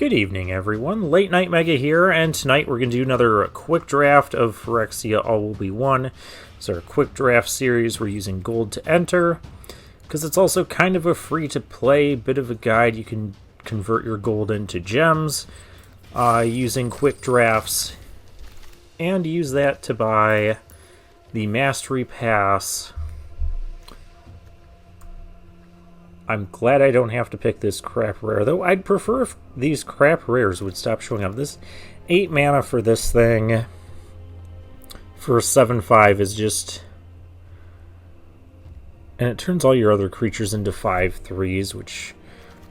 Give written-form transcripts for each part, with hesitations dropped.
Good evening, everyone. Late Night Mega here, and tonight we're going to do another quick draft of Phyrexia All Will Be One. It's our quick draft series. We're using gold to enter, because it's also kind of a free-to-play bit of a guide. You can convert your gold into gems using quick drafts, and use that to buy the Mastery Pass. I'm glad I don't have to pick this crap rare, though I'd prefer if these crap rares would stop showing up. This 8 mana for this thing for 7/5 is just... And it turns all your other creatures into 5/3s, which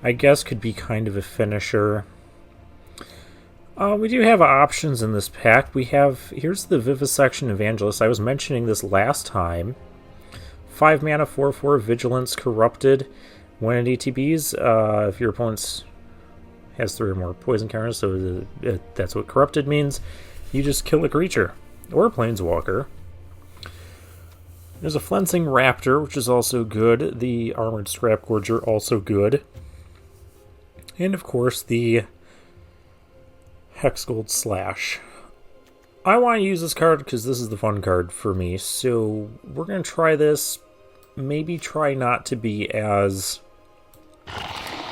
I guess could be kind of a finisher. We do have options in this pack. We have... Here's the Vivisection Evangelist. I was mentioning this last time. 5 mana, 4/4 Vigilance, Corrupted. When it ETBs, if your opponent has 3 or more poison counters, so that's what Corrupted means, you just kill a creature, or a Planeswalker. There's a Flensing Raptor, which is also good. The Armored Scrapgorger, also good. And of course, the Hexgold Slash. I want to use this card because this is the fun card for me, so we're going to try this. Maybe try not to be as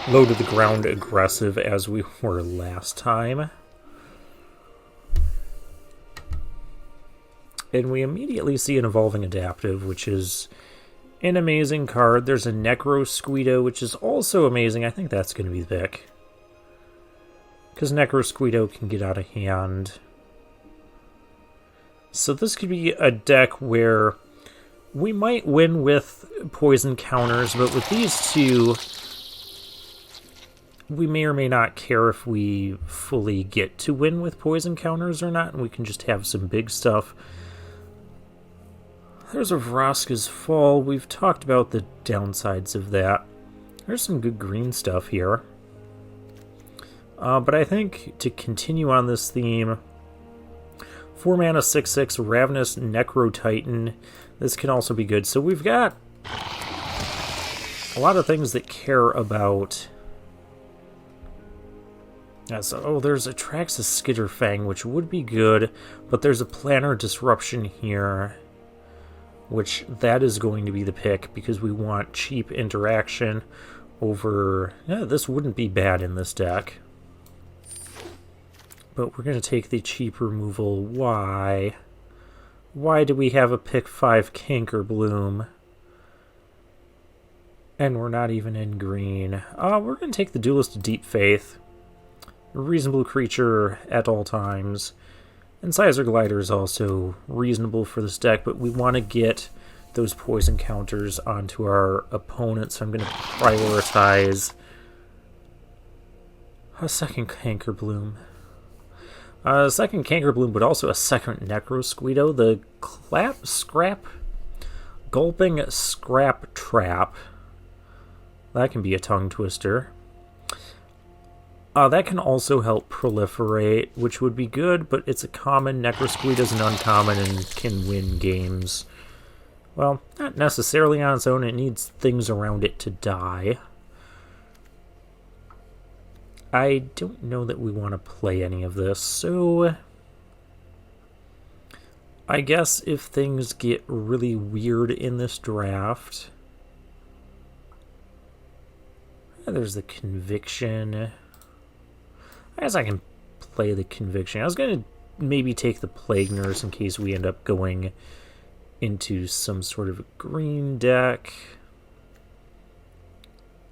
low to the ground aggressive as we were last time. And we immediately see an Evolving Adaptive, which is an amazing card. There's a Necrosquito, which is also amazing. I think that's going to be the pick, because Necrosquito can get out of hand. So this could be a deck where we might win with poison counters, but with these two, we may or may not care if we fully get to win with poison counters or not, and we can just have some big stuff. There's a Vraska's Fall. We've talked about the downsides of that. There's some good green stuff here. But I think to continue on this theme, 4 mana, 6/6 Ravenous Necrotitan. This can also be good. So we've got a lot of things that care about... there's a Traxxas Skitterfang, which would be good, but there's a Planar Disruption here, which that is going to be the pick, because we want cheap interaction over... Yeah, this wouldn't be bad in this deck. But we're going to take the cheap removal. Why? Why do we have a pick 5 Cankerbloom? And we're not even in green. We're going to take the Duelist Deep Faith. A reasonable creature at all times. Incisor Glider is also reasonable for this deck, but we want to get those poison counters onto our opponent, so I'm going to prioritize a second Cankerbloom. Second Cankerbloom, but also a second Necrosquito. The Gulping Scrap Trap. That can be a tongue twister. That can also help proliferate, which would be good, but it's a common. Necrosquito's an uncommon and can win games. Well, not necessarily on its own. It needs things around it to die. I don't know that we want to play any of this, so I guess if things get really weird in this draft... There's the Conviction. I guess I can play the Conviction. I was going to maybe take the Plague Nurse in case we end up going into some sort of a green deck.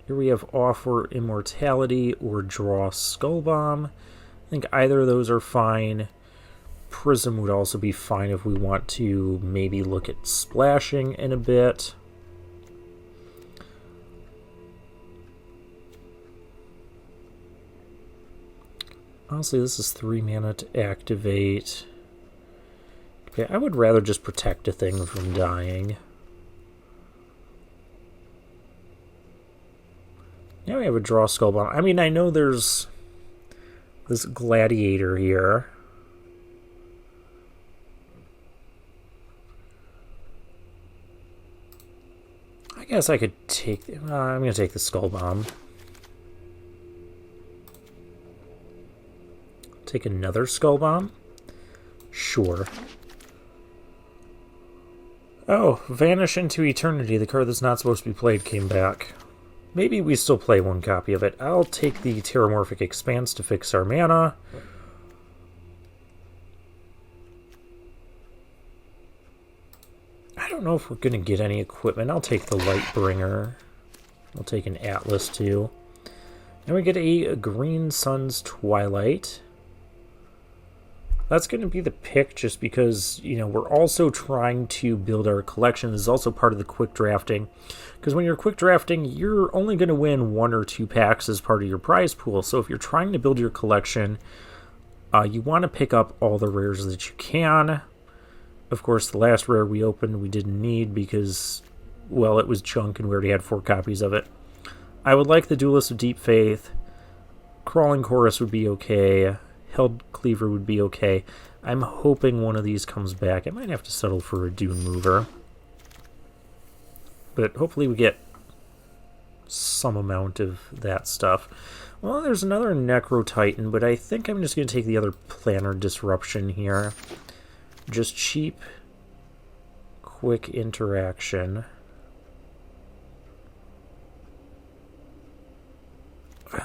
Here we have Offer Immortality or Draw Skullbomb. I think either of those are fine. Prism would also be fine if we want to maybe look at splashing in a bit. Honestly, this is 3 mana to activate. Okay, I would rather just protect a thing from dying. Now we have a Draw Skullbomb. I mean, I know there's this Gladiator here. I guess I could take... I'm going to take the Skullbomb. Take another Skull Bomb? Sure. Oh, Vanish into Eternity. The card that's not supposed to be played came back. Maybe we still play one copy of it. I'll take the Terramorphic Expanse to fix our mana. I don't know if we're going to get any equipment. I'll take the Lightbringer. I'll take an Atlas too. And we get a Green Sun's Twilight. That's going to be the pick just because, you know, we're also trying to build our collection. This is also part of the quick drafting. Because when you're quick drafting, you're only going to win 1 or 2 packs as part of your prize pool. So if you're trying to build your collection, you want to pick up all the rares that you can. Of course, the last rare we opened we didn't need because, well, it was junk and we already had 4 copies of it. I would like the Duelist of Deep Faith. Crawling Chorus would be okay. Held Cleaver would be okay. I'm hoping one of these comes back. I might have to settle for a Dune Mover. But hopefully we get some amount of that stuff. Well, there's another Necro Titan, but I think I'm just going to take the other Planar Disruption here. Just cheap, quick interaction.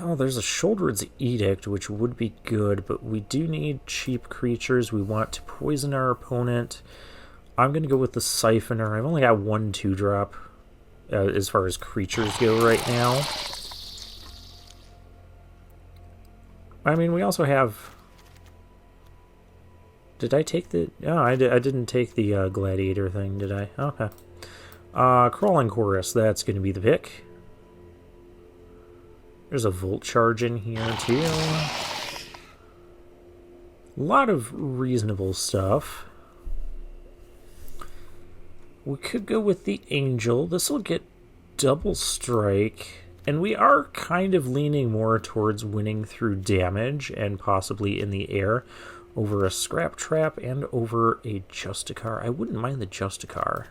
Well, there's a Shouldered's Edict, which would be good, but we do need cheap creatures. We want to poison our opponent. I'm going to go with the Siphoner. I've only got 1 2-drop as far as creatures go right now. I mean, we also have... Did I take the... Oh, I didn't take the Gladiator thing, did I? Okay. Crawling Chorus, that's going to be the pick. There's a Volt Charge in here, too. A lot of reasonable stuff. We could go with the Angel. This will get double strike. And we are kind of leaning more towards winning through damage and possibly in the air over a Scrap Trap and over a Justicar. I wouldn't mind the Justicar.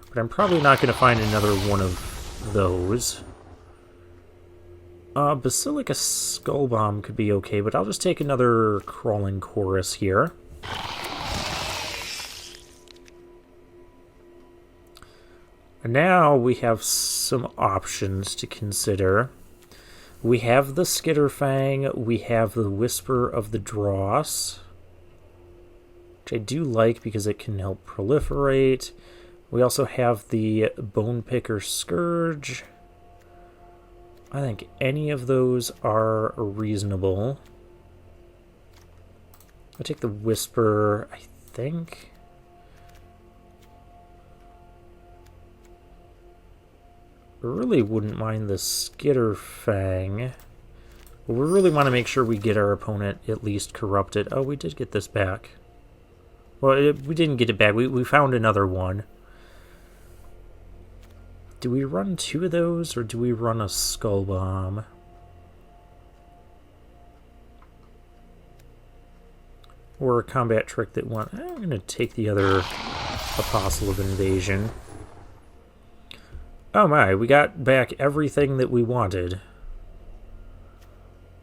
But I'm probably not going to find another one of those. Basilica Skull Bomb could be okay, but I'll just take another Crawling Chorus here. And now we have some options to consider. We have the Skitterfang, we have the Whisper of the Dross, which I do like because it can help proliferate. We also have the Bone Picker Scourge. I think any of those are reasonable. I'll take the Whisper, I think. I really wouldn't mind the Skitterfang. But we really want to make sure we get our opponent at least corrupted. Oh, we did get this back. Well, we didn't get it back. We found another one. Do we run 2 of those, or do we run a Skull Bomb? Or a combat trick that one... I'm going to take the other Apostle of Invasion. Oh my, we got back everything that we wanted.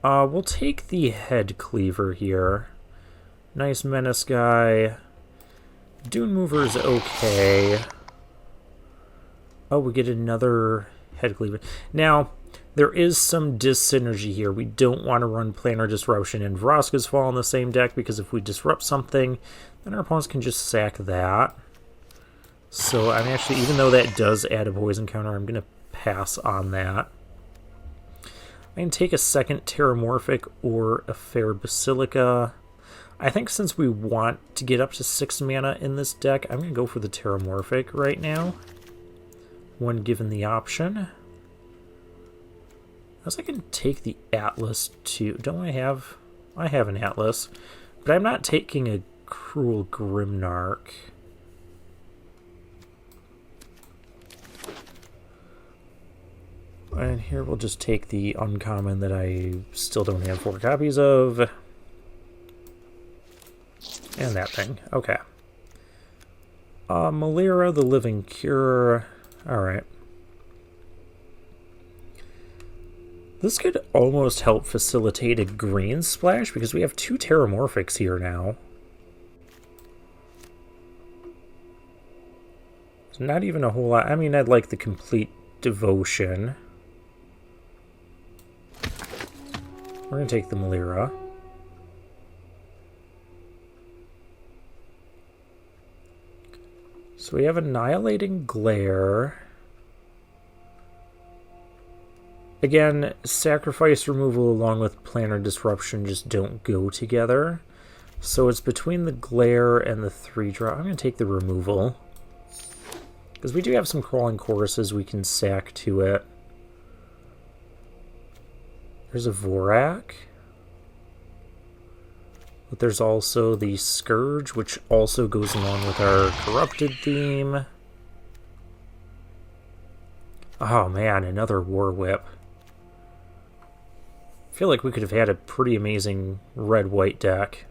We'll take the Head Cleaver here. Nice Menace guy. Dune Mover's okay. Oh, we get another Head Cleaver. Now, there is some dis-synergy here. We don't want to run Planar Disruption and Vraska's Fall in the same deck, because if we disrupt something, then our opponents can just sack that. So I'm actually, even though that does add a poison counter, I'm going to pass on that. I can take a second Terramorphic or a Fair Basilica. I think since we want to get up to 6 mana in this deck, I'm going to go for the Terramorphic right now, when given the option. I guess I can take the Atlas too. Don't I have... I have an Atlas, but I'm not taking a Cruel Grimnarch. And here we'll just take the uncommon that I still don't have 4 copies of. And that thing. Okay. Malira, the Living Cure. Alright. This could almost help facilitate a green splash because we have 2 Terramorphics here now. It's not even a whole lot. I mean, I'd like the complete devotion. We're going to take the Melira. So we have Annihilating Glare. Again, Sacrifice Removal along with Planar Disruption just don't go together. So it's between the Glare and the 3-drop. I'm going to take the Removal. Because we do have some Crawling Choruses we can sack to it. There's a Vorak. But there's also the Scourge, which also goes along with our Corrupted theme. Oh man, another War Whip. I feel like we could have had a pretty amazing red-white deck.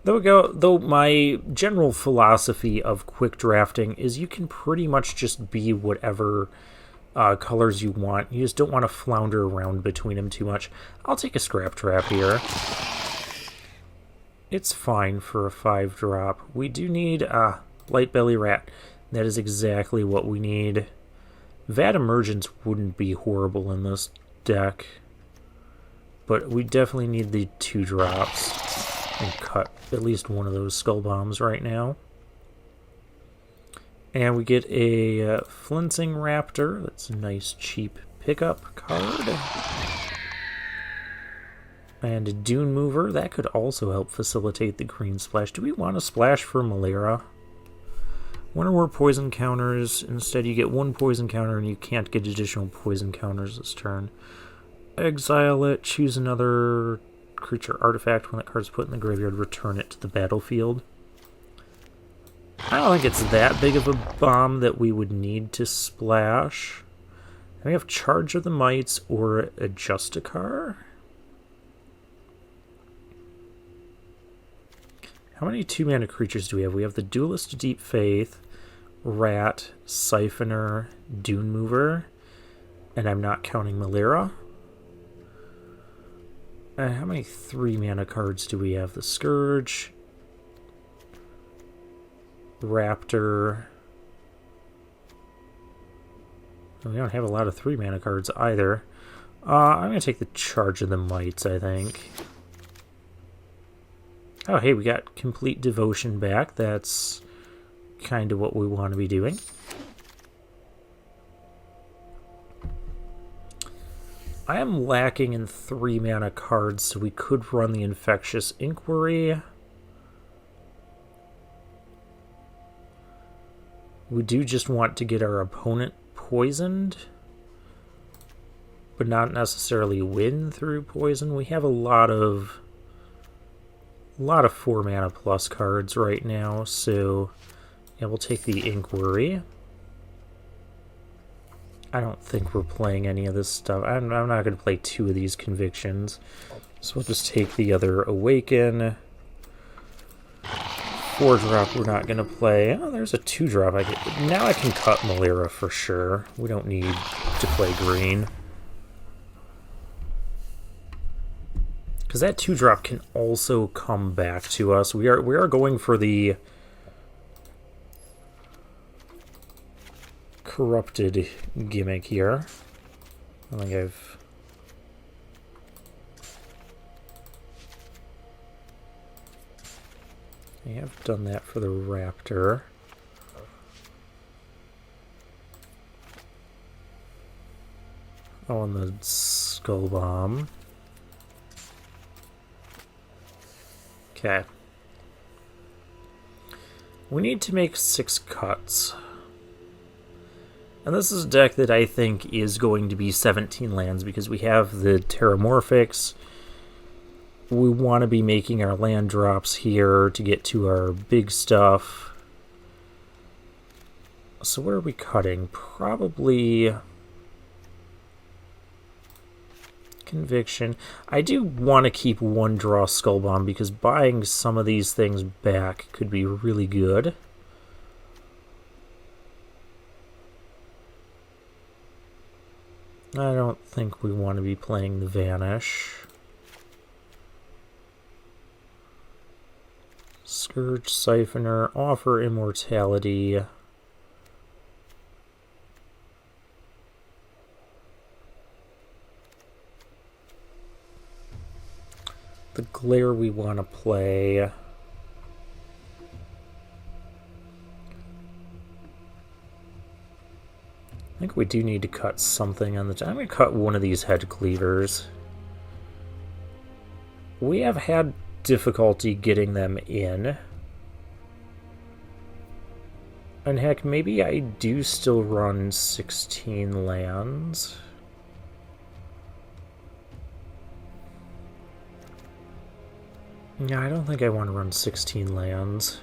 Though my general philosophy of quick drafting is you can pretty much just be whatever colors you want. You just don't want to flounder around between them too much. I'll take a Scrap Trap here. It's fine for a 5-drop. We do need Light Belly Rat. That is exactly what we need. Vat Emergence wouldn't be horrible in this deck. But we definitely need the 2-drops and cut at least one of those Skull Bombs right now. And we get a Flinching Raptor. That's a nice cheap pickup card. And a Dune Mover. That could also help facilitate the green splash. Do we want to splash for Melira? 1 or more poison counters. Instead you get 1 poison counter and you can't get additional poison counters this turn. Exile it, choose another creature artifact. When that card's put in the graveyard, return it to the battlefield. I don't think it's that big of a bomb that we would need to splash. And we have Charge of the Mites or a Justicar. How many 2-mana creatures do we have? We have the Duelist Deep Faith, Rat, Siphoner, Dune Mover, and I'm not counting Melira. How many 3-mana cards do we have? The Scourge, Raptor. We don't have a lot of 3-mana cards either. I'm going to take the Charge of the Mites, I think. Oh, hey, we got Complete Devotion back. That's kind of what we want to be doing. I am lacking in 3-mana cards, so we could run the Infectious Inquiry. We do just want to get our opponent poisoned, but not necessarily win through poison. We have a lot of 4-mana plus cards right now, so yeah, we'll take the Inquiry. I don't think we're playing any of this stuff. I'm not going to play 2 of these Convictions. So we'll just take the other Awaken. 4-drop we're not going to play. Oh, there's a 2-drop. Now I can cut Melira for sure. We don't need to play green. Because that 2-drop can also come back to us. We are going for the Corrupted gimmick here. I think I have done that for the Raptor. Oh, and the Skull Bomb. Okay. We need to make 6 cuts. And this is a deck that I think is going to be 17 lands because we have the Terramorphics. We want to be making our land drops here to get to our big stuff. So what are we cutting? Probably Conviction. I do want to keep 1-draw Skull Bomb because buying some of these things back could be really good. I don't think we want to be playing the Vanish. Scourge, Siphoner, offer Immortality. The Glare we want to play. I think we do need to cut something on the... I'm going to cut one of these head cleavers. We have had difficulty getting them in. And heck, maybe I do still run 16 lands. Yeah, I don't think I want to run 16 lands.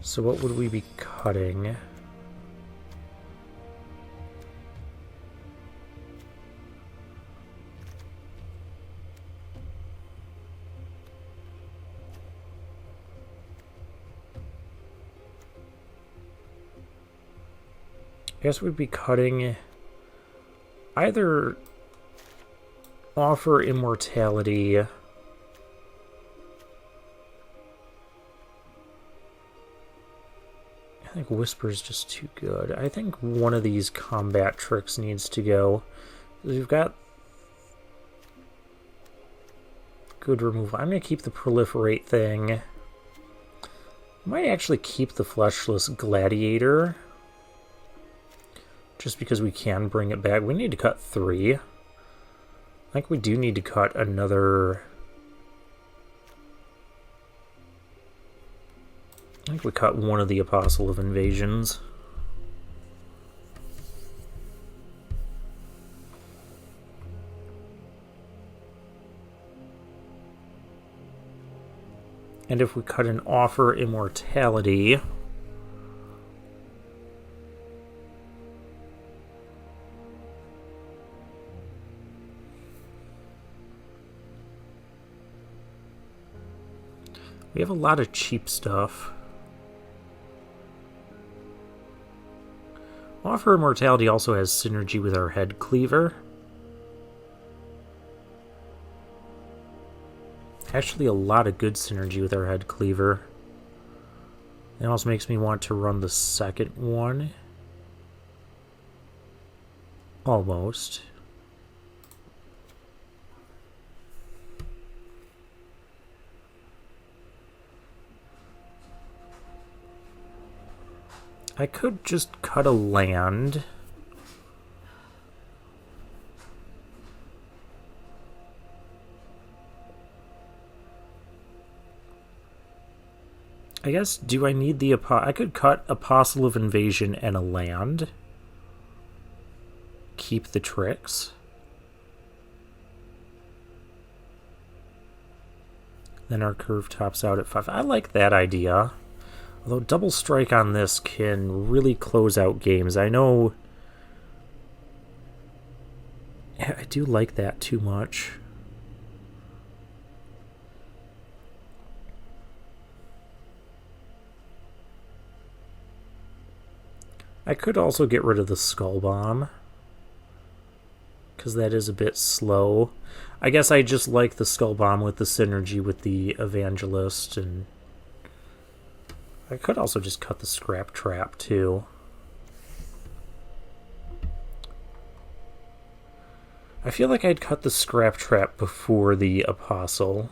So what would we be cutting? I guess we'd be cutting either offer Immortality. I think Whisper's just too good. I think one of these combat tricks needs to go. We've got good removal. I'm going to keep the Proliferate thing. I might actually keep the Fleshless Gladiator. Just because we can bring it back. We need to cut 3. I think we do need to cut another... I think we cut one of the Apostle of Invasions. And if we cut an offer Immortality... we have a lot of cheap stuff. Offer Immortality also has synergy with our Head Cleaver. Actually, a lot of good synergy with our Head Cleaver. It also makes me want to run the second one. Almost. I could just cut a land. I guess, do I need the... I could cut Apostle of Invasion and a land. Keep the tricks. Then our curve tops out at 5. I like that idea. Although double strike on this can really close out games. I know... I do like that too much. I could also get rid of the Skull Bomb, because that is a bit slow. I guess I just like the Skull Bomb with the synergy with the Evangelist, and I could also just cut the Scrap Trap too. I feel like I'd cut the Scrap Trap before the Apostle.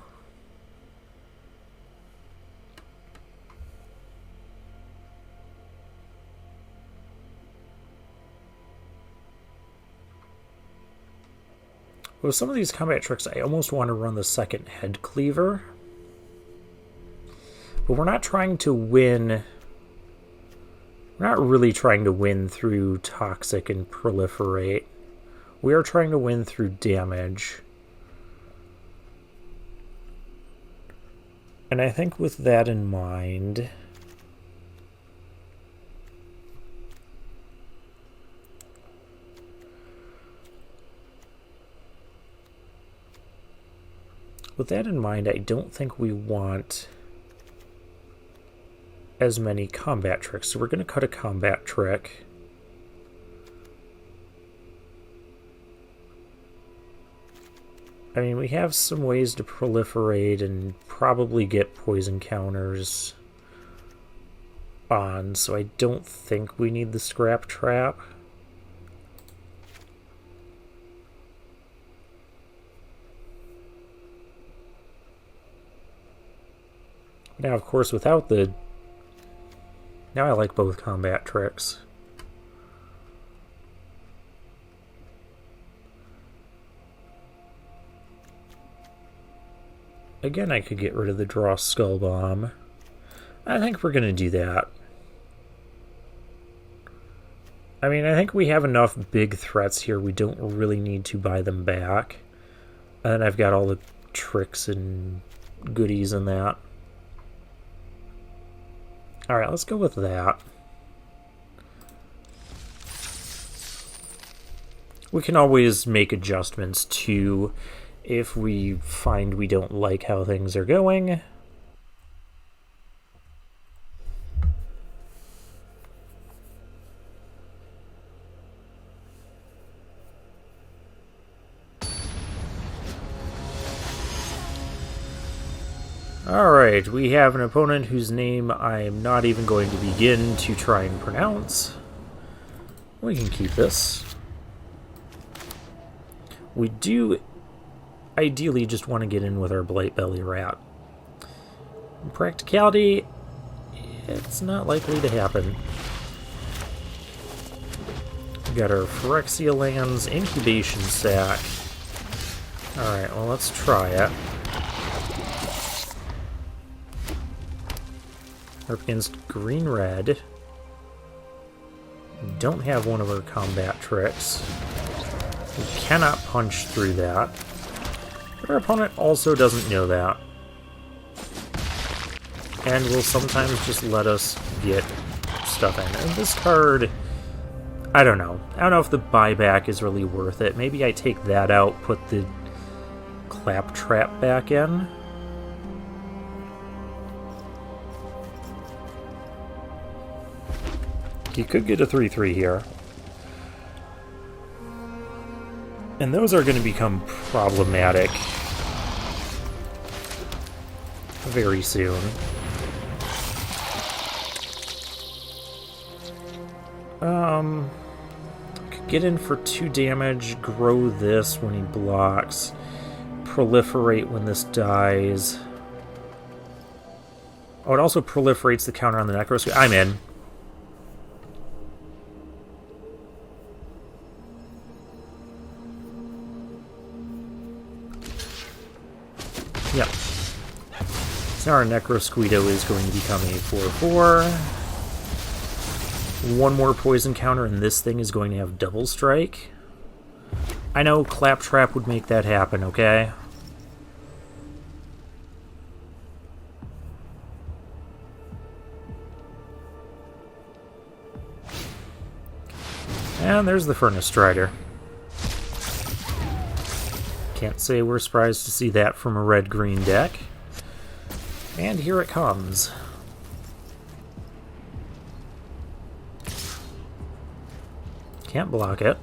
With some of these combat tricks, I almost want to run the second Head Cleaver. But we're not trying to win... We're not really trying to win through Toxic and Proliferate. We are trying to win through damage. And I think with that in mind... With that in mind, I don't think we want as many combat tricks. So we're going to cut a combat trick. I mean, we have some ways to proliferate and probably get poison counters on, so I don't think we need the scrap trap. Now, of course, without the... Now I like both combat tricks. Again, I could get rid of the draw skull bomb. I think we're going to do that. I mean, I think we have enough big threats here. We don't really need to buy them back. And I've got all the tricks and goodies in that. Alright, let's go with that. We can always make adjustments too if we find we don't like how things are going. Alright, we have an opponent whose name I am not even going to begin to try and pronounce. We can keep this. We do ideally just want to get in with our Blight Belly Rat. In practicality, it's not likely to happen. We got our Phyrexia lands, Incubation Sac. Alright, well, let's try it. Up against green-red. We don't have one of our combat tricks. We cannot punch through that. But our opponent also doesn't know that. And will sometimes just let us get stuff in. And this card, I don't know. I don't know if the buyback is really worth it. Maybe I take that out, put the Claptrap back in. You could get a 3/3 here. And those are going to become problematic very soon. Could get in for 2 damage, grow this when he blocks, proliferate when this dies. Oh, it also proliferates the counter on the Necros. I'm in. Yep. So now our Necrosquito is going to become a 4/4. 1 more poison counter, and this thing is going to have double strike. I know Claptrap would make that happen, okay? And there's the Furnace Strider. Can't say we're surprised to see that from a red-green deck. And here it comes. Can't block it.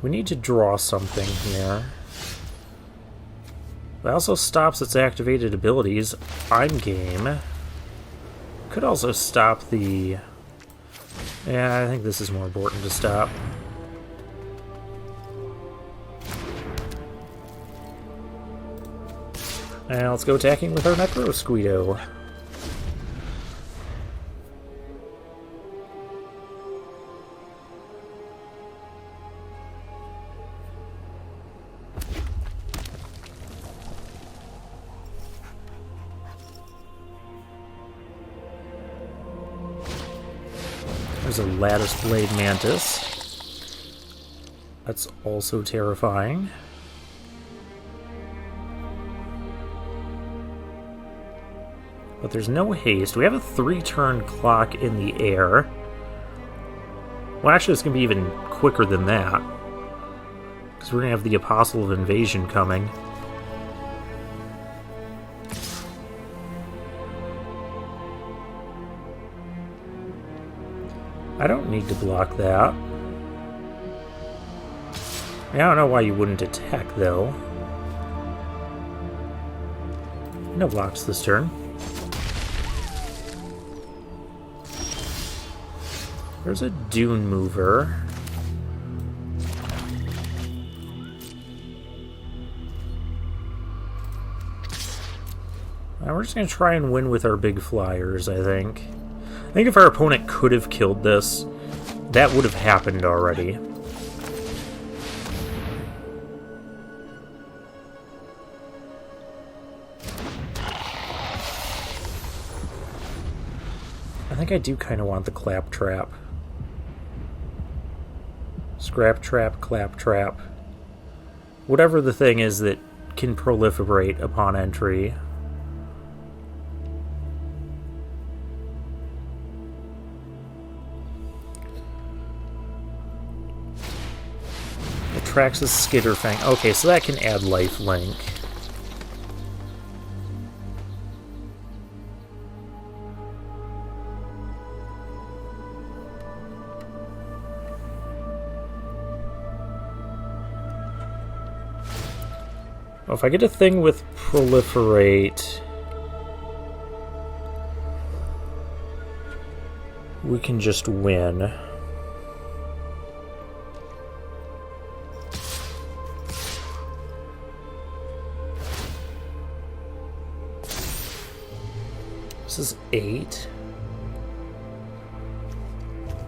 We need to draw something here. It also stops its activated abilities. I'm game. Could also stop the... Yeah, I think this is more important to stop. And let's go attacking with our Necrosquito. There's a Lattice Blade Mantis. That's also terrifying. But there's no haste. We have a 3-turn clock in the air. Well, actually, it's going to be even quicker than that. Because we're going to have the Apostle of Invasion coming. I don't need to block that. I don't know why you wouldn't attack, though. No blocks this turn. There's a Dune Mover. We're just going to try and win with our big flyers, I think. I think if our opponent could have killed this, that would have happened already. I think I do kind of want the Claptrap. Scrap Trap, Claptrap. Whatever the thing is that can proliferate upon entry. Trax's Skitterfang. Okay, so that can add lifelink. Well, if I get a thing with Proliferate, we can just win. This is 8.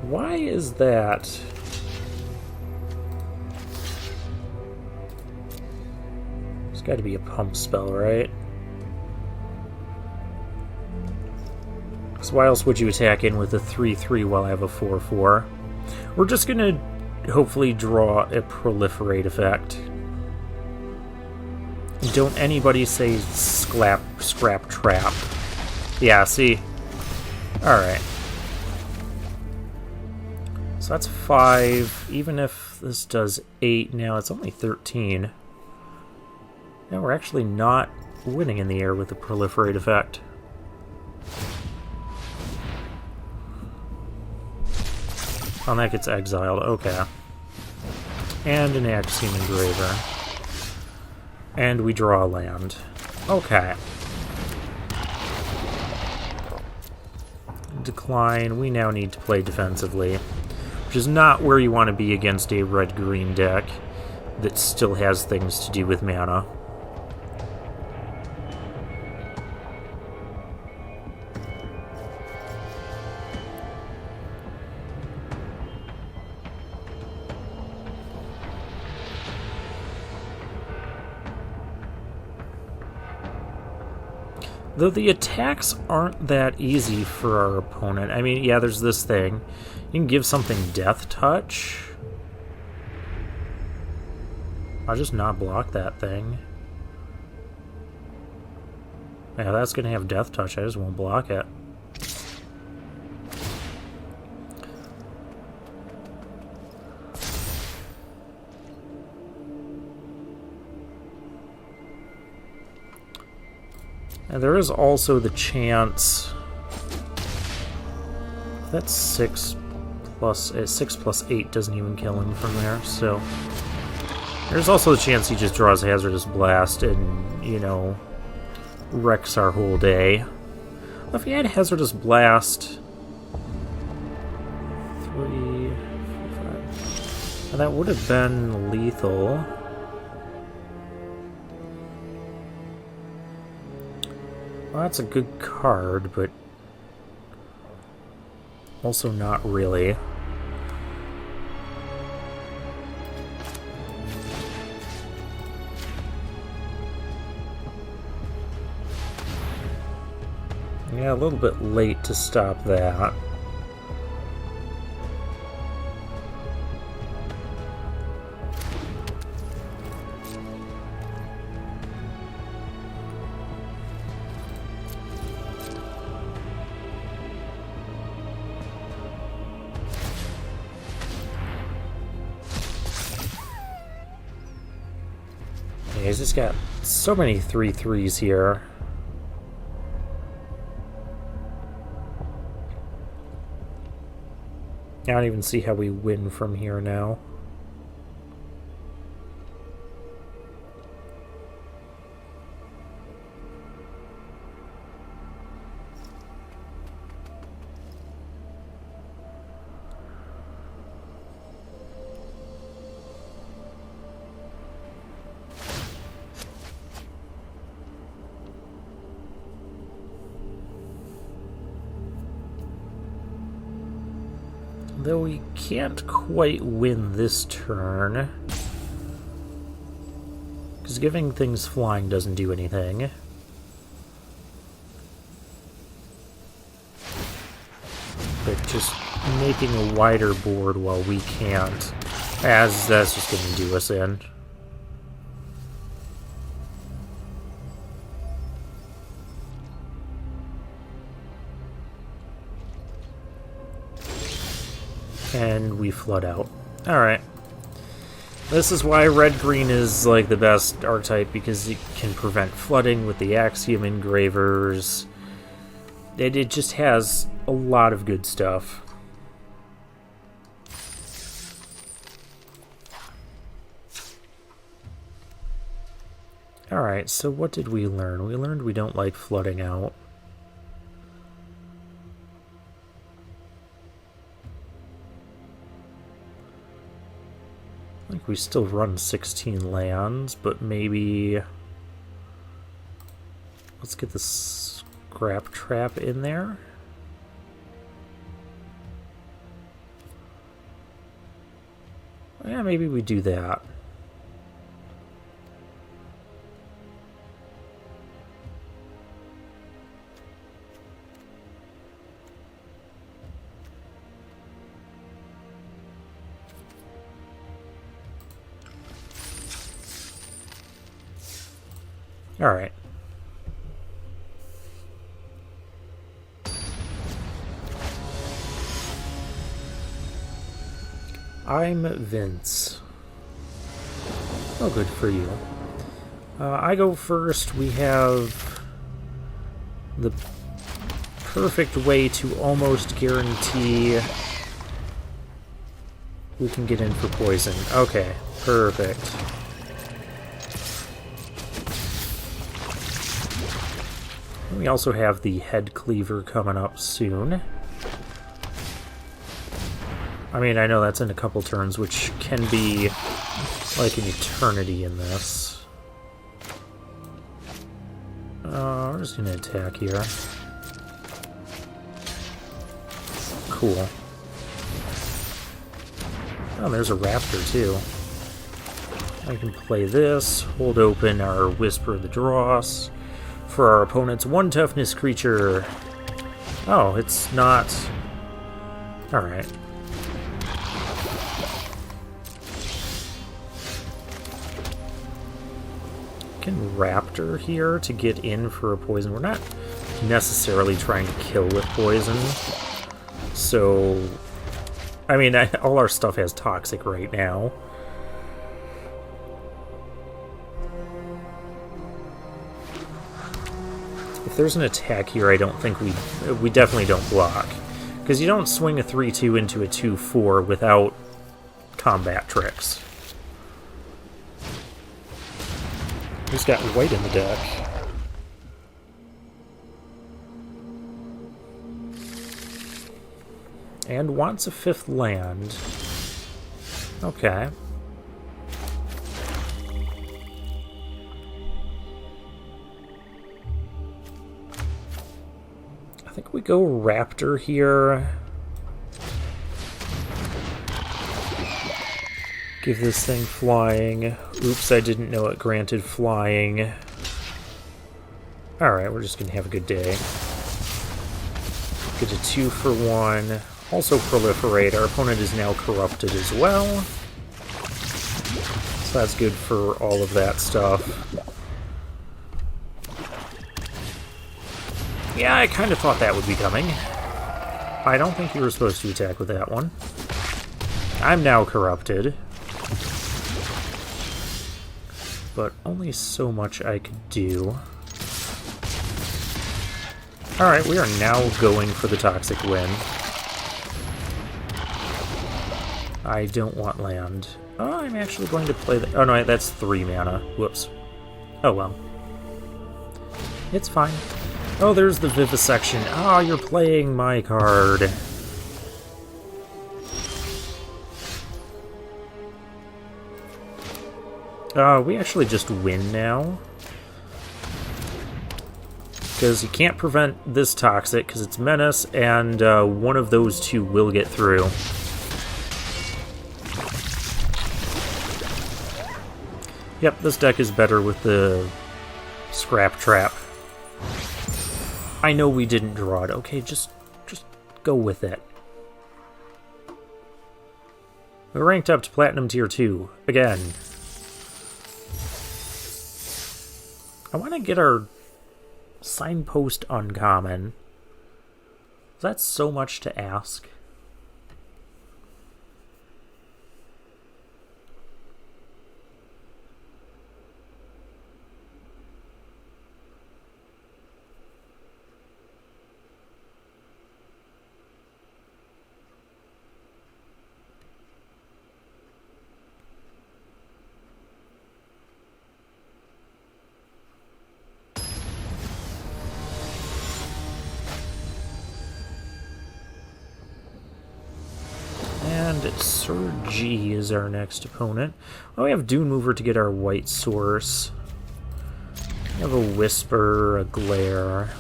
Why is that? There's got to be a pump spell, right? Because why else would you attack in with a 3/3 while I have a 4/4? We're just going to hopefully draw a Proliferate effect. Don't anybody say Scrap Trap. Yeah, see? Alright. So that's 5. Even if this does 8 now, it's only 13. Now we're actually not winning in the air with the Proliferate effect. Oh, that gets exiled. Okay. And an Axiom Engraver. And we draw a land. Okay. Decline. We now need to play defensively, which is not where you want to be against a red-green deck that still has things to do with mana. Though the attacks aren't that easy for our opponent. I mean, yeah, there's this thing. You can give something Death Touch. I'll just not block that thing. Yeah, that's going to have Death Touch. I just won't block it. And there is also the chance that's 6 plus 8 doesn't even kill him from there, so there's also the chance he just draws Hazardous Blast and, you know, wrecks our whole day. Well, if he had Hazardous Blast 3, 5, that would have been lethal. Well, that's a good card, but also not really. Yeah, a little bit late to stop that. He's just got so many 3/3s here. I don't even see how we win from here now. Though we can't quite win this turn, because giving things flying doesn't do anything. But just making a wider board while we can't, as that's just going to do us in. And we flood out. Alright. This is why red-green is like the best archetype, because it can prevent flooding with the Axiom Engravers. It just has a lot of good stuff. Alright, so what did we learn? We learned we don't like flooding out. I think we still run 16 lands, but maybe... Let's get the Scrap Trap in there. Yeah, maybe we do that. Alright. I'm Vince. Oh, good for you. I go first. We have the perfect way to almost guarantee we can get in for poison. Okay, perfect. We also have the Head Cleaver coming up soon. I mean, I know that's in a couple turns, which can be like an eternity in this. We're just gonna attack here. Cool. Oh, there's a Raptor, too. I can play this, hold open our Whisper of the Dross for our opponent's 1 toughness creature. Oh, it's not... Alright. Can Raptor here to get in for a poison. We're not necessarily trying to kill with poison. So, I mean, all our stuff has toxic right now. If there's an attack here, I don't think we definitely don't block. Because you don't swing a 3-2 into a 2-4 without combat tricks. Who's got white in the deck? And wants a 5th land. Okay. I think we go Raptor here. Give this thing flying. Oops, I didn't know it granted flying. Alright, we're just gonna have a good day. Get a 2 for 1. Also proliferate. Our opponent is now corrupted as well. So that's good for all of that stuff. Yeah, I kind of thought that would be coming. I don't think you were supposed to attack with that one. I'm now corrupted. But only so much I could do. Alright, we are now going for the toxic win. I don't want land. Oh, I'm actually going to play the... Oh, no, that's 3 mana. Whoops. Oh, well. It's fine. Oh, there's the Vivisection. Oh, you're playing my card. We actually just win now. Because you can't prevent this Toxic, because it's Menace, and one of those two will get through. Yep, this deck is better with the Scrap Trap. I know we didn't draw it. Okay, just go with it. We ranked up to Platinum Tier 2. Again. I want to get our Signpost uncommon. That's so much to ask. Sir G is our next opponent. Well, we have Dune Mover to get our white source. We have a Whisper, a Glare.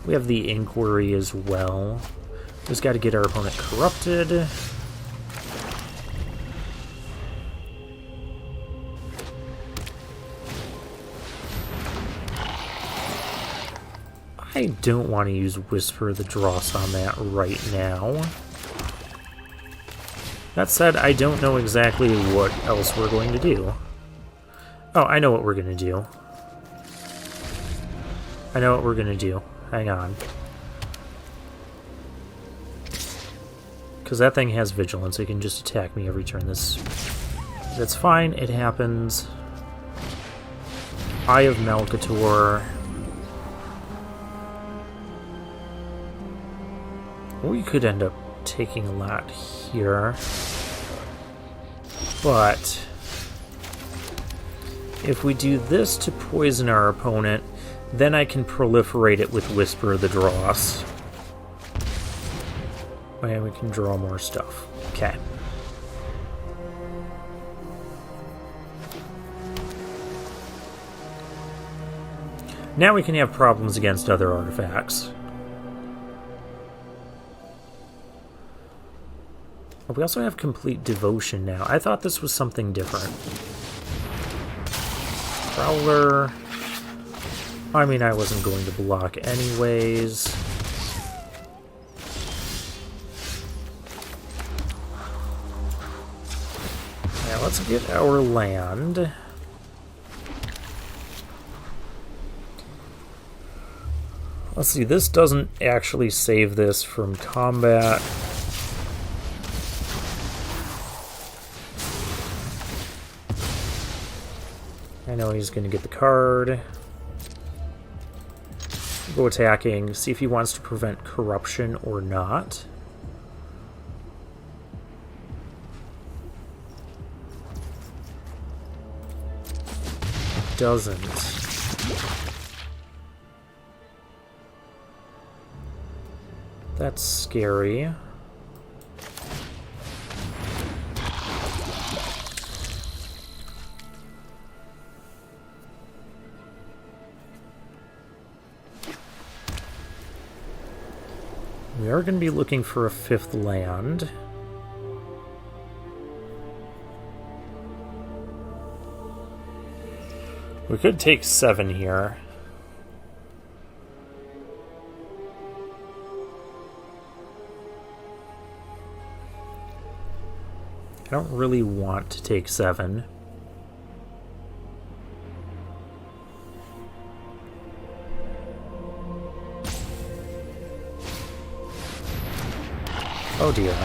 We have the Inquiry as well. Just got to get our opponent corrupted. I don't want to use Whisper the Dross on that right now. That said, I don't know exactly what else we're going to do. Oh, I know what we're going to do. I know what we're going to do. Hang on. Because that thing has Vigilance, it can just attack me every turn. That's fine, it happens. Eye of Malcator. We could end up taking a lot here, but if we do this to poison our opponent, then I can proliferate it with Whisper the Dross, and we can draw more stuff. Okay. Now we can have problems against other artifacts. We also have Complete Devotion now. I thought this was something different. Prowler. I mean, I wasn't going to block anyways. Now let's get our land. Let's see, this doesn't actually save this from combat. I know he's going to get the card. Go attacking, see if he wants to prevent corruption or not. Doesn't. That's scary. We are going to be looking for a 5th land. We could take 7 here. I don't really want to take 7. Oh dear.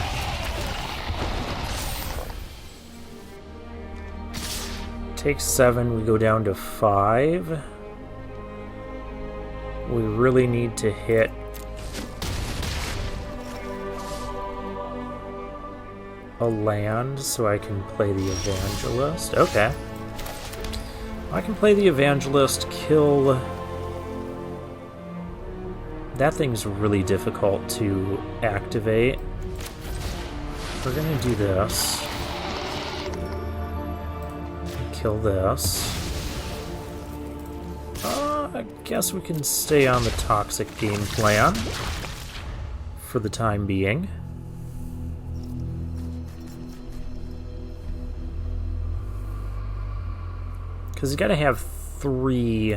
Take 7, we go down to 5. We really need to hit a land so I can play the Evangelist. Okay. I can play the Evangelist, kill... That thing's really difficult to activate. We're gonna do this. Kill this. I guess we can stay on the toxic game plan for the time being. Because you gotta have three...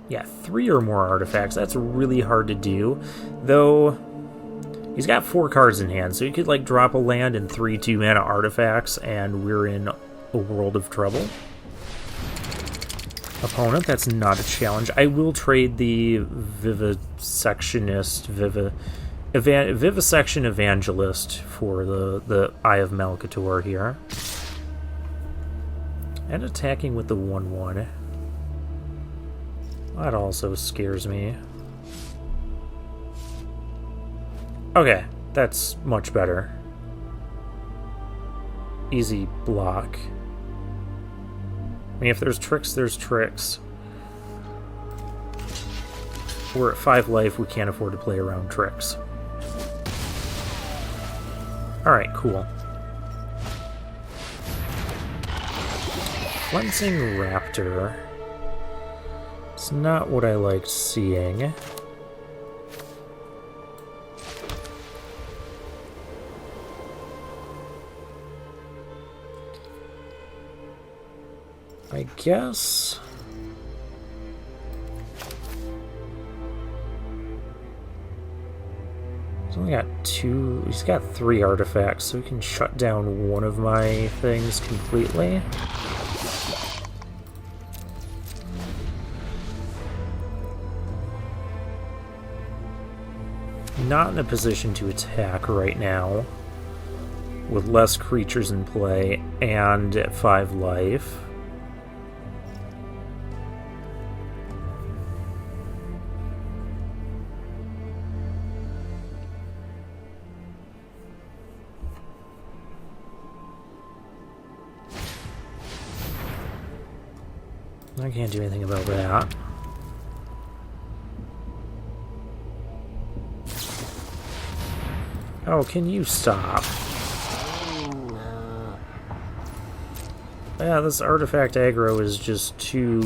Yeah, 3 or more artifacts. That's really hard to do. Though, he's got 4 cards in hand, so he could, like, drop a land and 3 2-mana artifacts, and we're in a world of trouble. Opponent, that's not a challenge. I will trade the Vivisectionist, Vivisection Evangelist for the Eye of Malcator here. And attacking with the 1/1. That also scares me. Okay, that's much better. Easy block. I mean, if there's tricks, there's tricks. We're at 5 life, we can't afford to play around tricks. Alright, cool. Cleansing Raptor. It's not what I liked seeing. I guess... He's only got 2... He's got 3 artifacts, so we can shut down one of my things completely. Not in a position to attack right now, with less creatures in play and at 5 life. I can't do anything about that. Oh, can you stop? Yeah, this artifact aggro is just too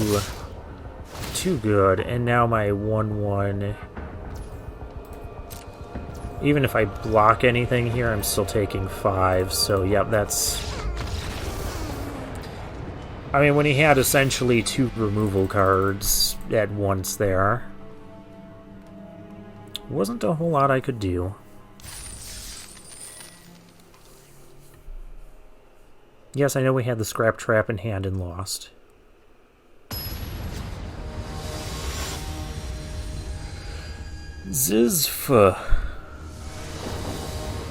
good, and now my 1/1... Even if I block anything here, I'm still taking 5, so yep, that's... I mean, when he had essentially 2 removal cards at once there, wasn't a whole lot I could do. Yes, I know we had the Scrap Trap in hand and lost. Zizf.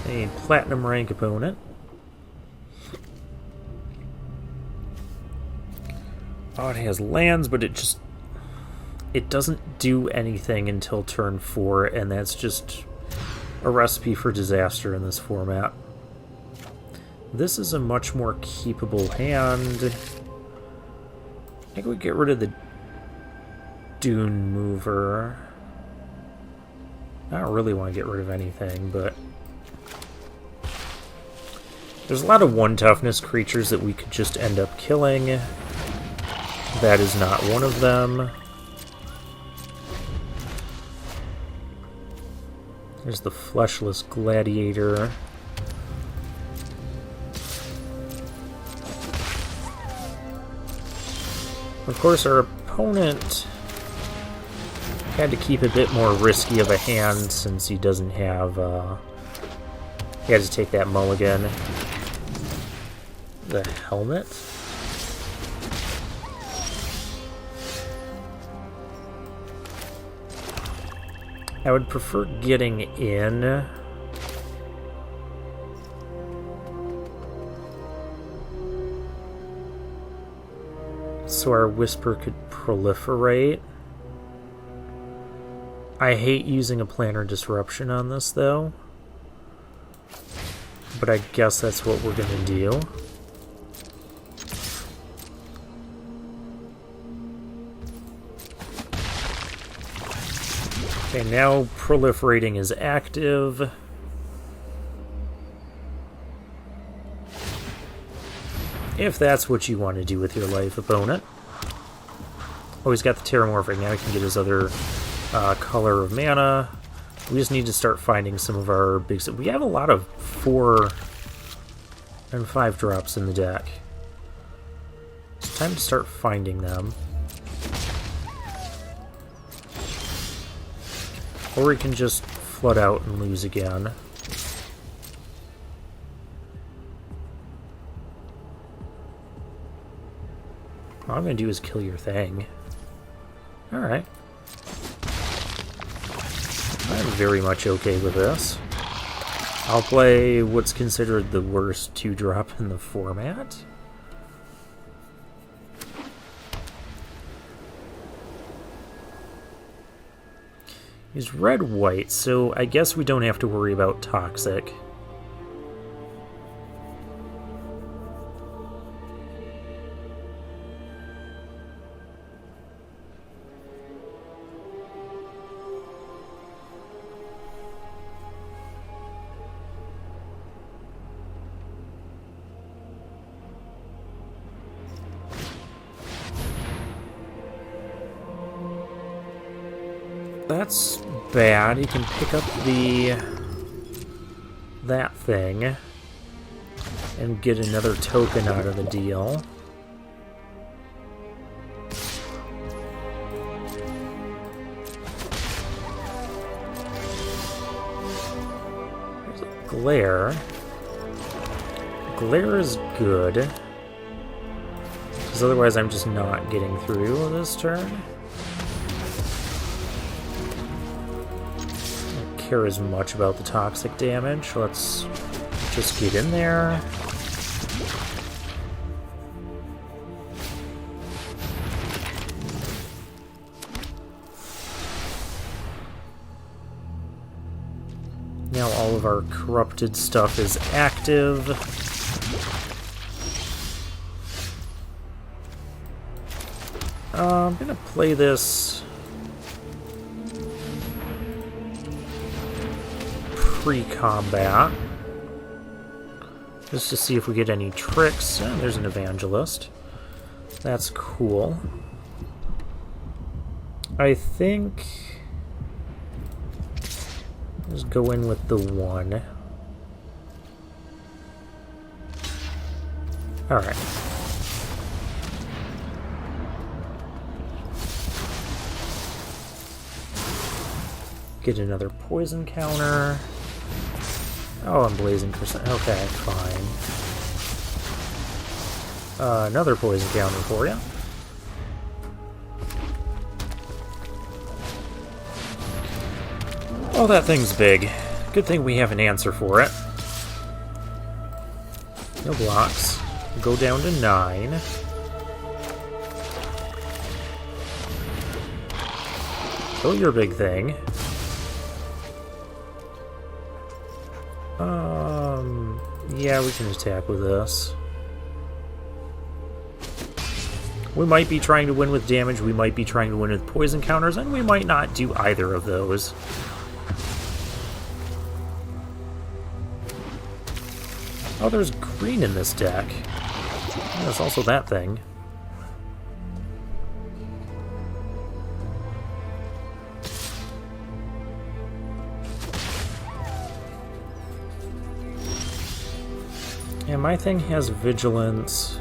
A platinum rank opponent. Oh, it has lands, but it doesn't do anything until turn 4, and that's just a recipe for disaster in this format. This is a much more keepable hand. I think we get rid of the Dune Mover. I don't really want to get rid of anything, but there's a lot of 1 toughness creatures that we could just end up killing. That is not one of them. There's the Fleshless Gladiator. Of course, our opponent had to keep a bit more risky of a hand since he doesn't have... he had to take that mulligan. The helmet? I would prefer getting in. So our Whisper could proliferate. I hate using a Planar Disruption on this, though. but I guess that's what we're gonna do. Okay, now proliferating is active. If that's what you want to do with your life, opponent. Oh, he's got the Terramorphic. Now he can get his other color of mana. We just need to start finding some of our big... We have a lot of 4 and 5 drops in the deck. It's time to start finding them. Or we can just flood out and lose again. All I'm going to do is kill your thing. Alright. I'm very much okay with this. I'll play what's considered the worst 2-drop in the format. He's red-white, so I guess we don't have to worry about toxic. That's bad. He can pick up that thing and get another token out of the deal. There's a glare. Glare is good, because otherwise I'm just not getting through this turn. Care as much about the toxic damage. Let's just get in there. Now all of our corrupted stuff is active. I'm gonna play this pre-combat, just to see if we get any tricks. Oh, there's an evangelist. That's cool. I think let's go in with the 1. Alright. Get another poison counter. Oh, I'm blazing percent. Okay, fine. Another poison counter for you. Oh, that thing's big. Good thing we have an answer for it. No blocks. Go down to 9. Kill your big thing. Yeah, we can attack with this. We might be trying to win with damage, we might be trying to win with poison counters, and we might not do either of those. Oh, there's green in this deck. Oh, there's also that thing. Yeah, my thing has vigilance.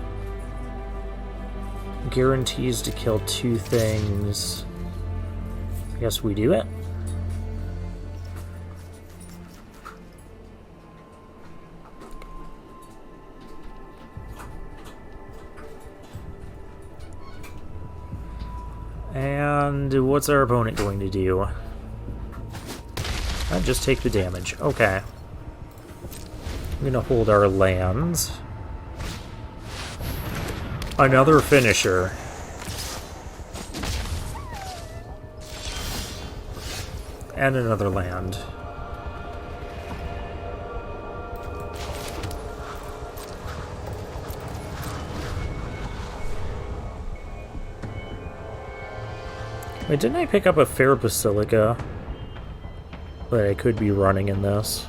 Guarantees to kill 2 things. I guess we do it. And what's our opponent going to do? I'll just take the damage. Okay. I'm gonna hold our lands. Another finisher. And another land. Wait, didn't I pick up a fair basilica that I could be running in this?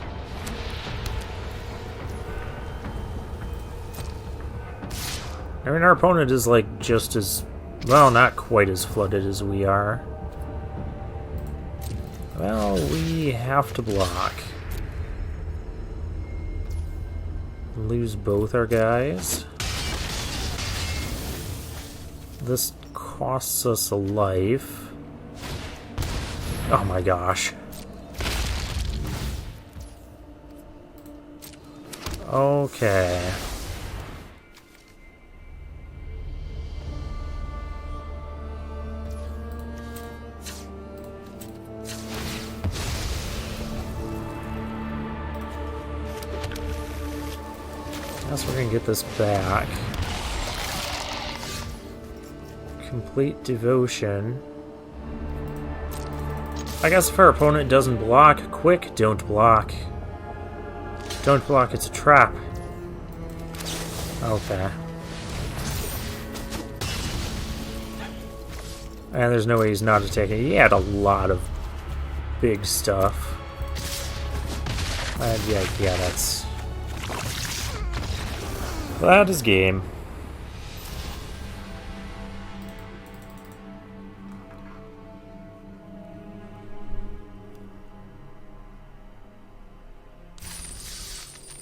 I mean, our opponent is like just as, well, not quite as flooded as we are. Well, we have to block. Lose both our guys. This costs us a life. Oh my gosh. Okay. Guess we're gonna get this back. Complete devotion. I guess if our opponent doesn't block, quick, don't block. Don't block, it's a trap. Okay. And there's no way he's not attacking. He had a lot of big stuff. Yeah, that's... that is game.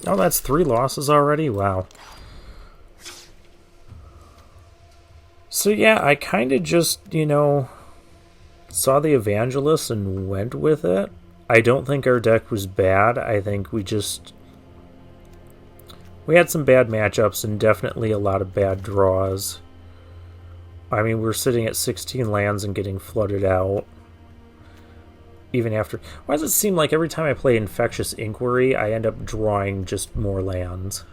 Oh, that's 3 losses already? Wow. So yeah, I kind of just, you know, saw the Evangelist and went with it. I don't think our deck was bad. I think we had some bad matchups and definitely a lot of bad draws. I mean, we're sitting at 16 lands and getting flooded out. Even after... why does it seem like every time I play Infectious Inquiry, I end up drawing just more lands?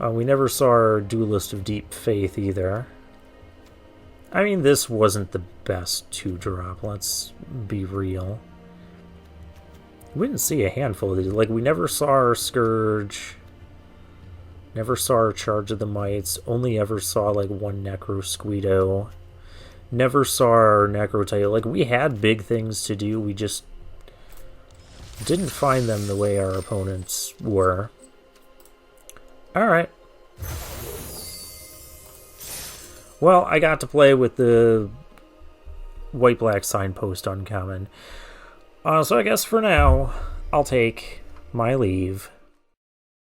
We never saw our Duelist of Deep Faith either. I mean, this wasn't the best 2-drop, let's be real. We didn't see a handful of these. Like, we never saw our Scourge. Never saw our Charge of the Mites. Only ever saw, like, 1 Necro Squeedo. Never saw our Necro-Titan. Like, we had big things to do. We just didn't find them the way our opponents were. Alright. Well, I got to play with the white-black signpost uncommon. So I guess for now, I'll take my leave.